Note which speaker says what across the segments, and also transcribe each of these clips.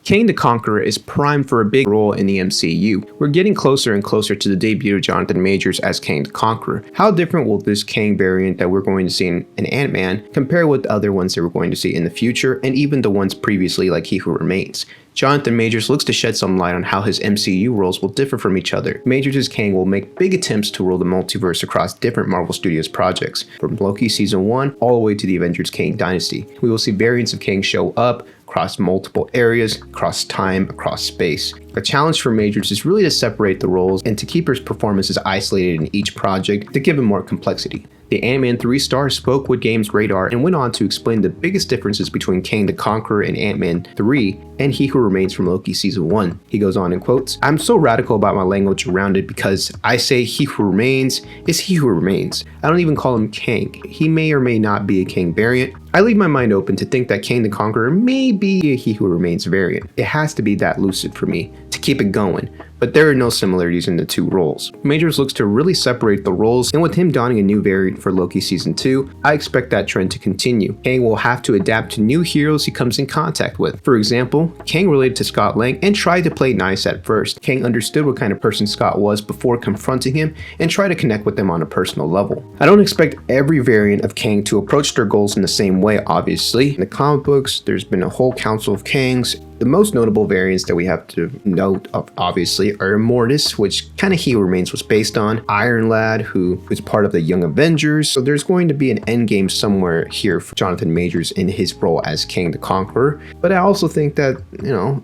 Speaker 1: Kang the Conqueror is primed for a big role in the MCU. We're getting closer and closer to the debut of Jonathan Majors as Kang the Conqueror. How different will this Kang variant that we're going to see in Ant-Man compare with the other ones that we're going to see in the future, and even the ones previously like He Who Remains? Jonathan Majors looks to shed some light on how his MCU roles will differ from each other. Majors' Kang will make big attempts to rule the multiverse across different Marvel Studios projects, from Loki Season 1 all the way to the Avengers Kang Dynasty. We will see variants of Kang show up across multiple areas, across time, across space. The challenge for Majors is really to separate the roles and to keep his performances isolated in each project to give him more complexity. The Ant-Man 3 star spoke with GamesRadar and went on to explain the biggest differences between Kang the Conqueror and Ant-Man 3 and He Who Remains from Loki Season 1. He goes on and quotes, "I'm so radical about my language around it because I say He Who Remains is He Who Remains. I don't even call him Kang. He may or may not be a Kang variant. I leave my mind open to think that Kang the Conqueror may be a He Who Remains variant. It has to be that lucid for me to keep it going. But there are no similarities in the two roles." Majors looks to really separate the roles, and with him donning a new variant for Loki Season 2, I expect that trend to continue. Kang will have to adapt to new heroes he comes in contact with. For example, Kang related to Scott Lang and tried to play nice at first. Kang understood what kind of person Scott was before confronting him and tried to connect with him on a personal level. I don't expect every variant of Kang to approach their goals in the same way, obviously. In the comic books, there's been a whole council of Kangs. The most notable variants that we have to note of, obviously, are Immortus, which kind of He Who Remains was based on, Iron Lad, who is part of the Young Avengers. So there's going to be an endgame somewhere here for Jonathan Majors in his role as Kang the Conqueror. But I also think that,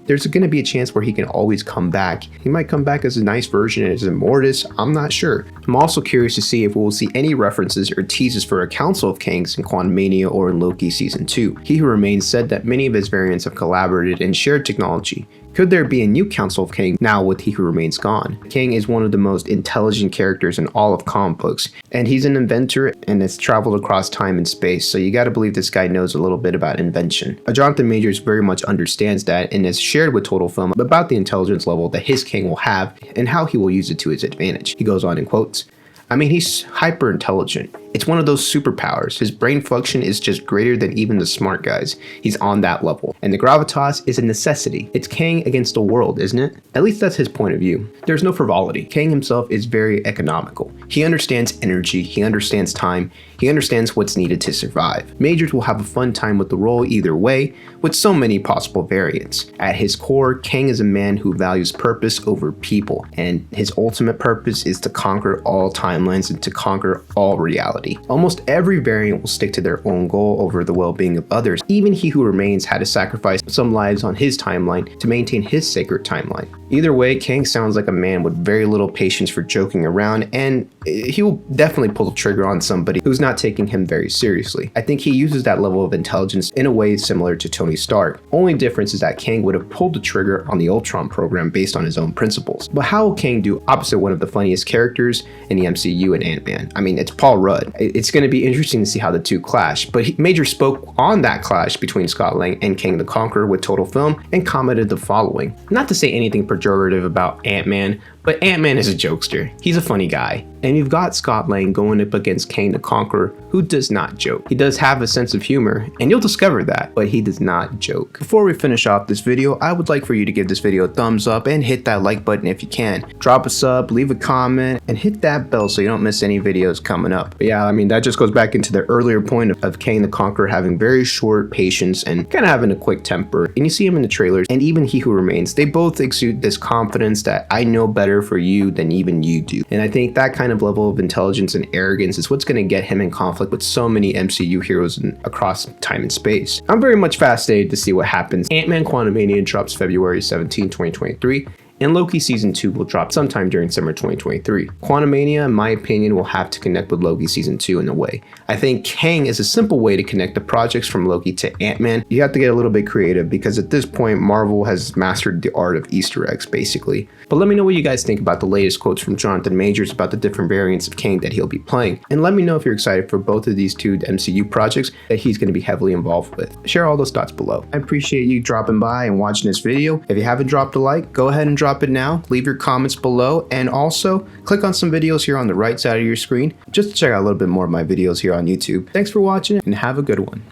Speaker 1: there's going to be a chance where he can always come back. He might come back as a nice version as Immortus. I'm not sure. I'm also curious to see if we will see any references or teases for a Council of Kangs in Quantumania or in Loki Season 2. He Who Remains said that many of his variants have collaborated and shared technology. Could there be a new Council of Kang now with He Who Remains gone? Kang is one of the most intelligent characters in all of comic books, and he's an inventor and has traveled across time and space, so you gotta believe this guy knows a little bit about invention. Jonathan Majors very much understands that and has shared with Total Film about the intelligence level that his Kang will have and how he will use it to his advantage. He goes on and quotes, "I mean, he's hyper intelligent. It's one of those superpowers. His brain function is just greater than even the smart guys. He's on that level. And the gravitas is a necessity. It's Kang against the world, isn't it?" At least that's his point of view. There's no frivolity. Kang himself is very economical. He understands energy. He understands time. He understands what's needed to survive. Majors will have a fun time with the role either way, with so many possible variants. At his core, Kang is a man who values purpose over people, and his ultimate purpose is to conquer all timelines and to conquer all reality. Almost every variant will stick to their own goal over the well-being of others. Even He Who Remains had to sacrifice some lives on his timeline to maintain his sacred timeline. Either way, Kang sounds like a man with very little patience for joking around, and he will definitely pull the trigger on somebody who's not taking him very seriously. I think he uses that level of intelligence in a way similar to Tony Stark. Only difference is that Kang would have pulled the trigger on the Ultron program based on his own principles. But how will Kang do opposite one of the funniest characters in the MCU and Ant-Man? I mean, it's Paul Rudd. It's going to be interesting to see how the two clash, but Major spoke on that clash between Scott Lang and Kang the Conqueror with Total Film and commented the following. Not to say anything pejorative about Ant-Man, but Ant-Man is a jokester. He's a funny guy. And you've got Scott Lang going up against Kang the Conqueror, who does not joke. He does have a sense of humor, and you'll discover that, but he does not joke. Before we finish off this video, I would like for you to give this video a thumbs up and hit that like button if you can. Drop a sub, leave a comment, and hit that bell so you don't miss any videos coming up. But yeah, I mean, that just goes back into the earlier point of Kang the Conqueror having very short patience and kind of having a quick temper. And you see him in the trailers, and even He Who Remains, they both exude this confidence that I know better for you than even you do. And I think that kind of level of intelligence and arrogance is what's going to get him in conflict with so many MCU heroes across time and space. I'm very much fascinated to see what happens. Ant-Man Quantumania drops February 17, 2023. And Loki Season 2 will drop sometime during summer 2023. Quantumania, in my opinion, will have to connect with Loki Season 2 in a way. I think Kang is a simple way to connect the projects from Loki to Ant-Man. You have to get a little bit creative because at this point, Marvel has mastered the art of Easter eggs, basically. But let me know what you guys think about the latest quotes from Jonathan Majors about the different variants of Kang that he'll be playing. And let me know if you're excited for both of these two MCU projects that he's going to be heavily involved with. Share all those thoughts below. I appreciate you dropping by and watching this video. If you haven't dropped a like, go ahead and drop it now. Leave your comments below, and also click on some videos here on the right side of your screen just to check out a little bit more of my videos here on YouTube. Thanks for watching and have a good one.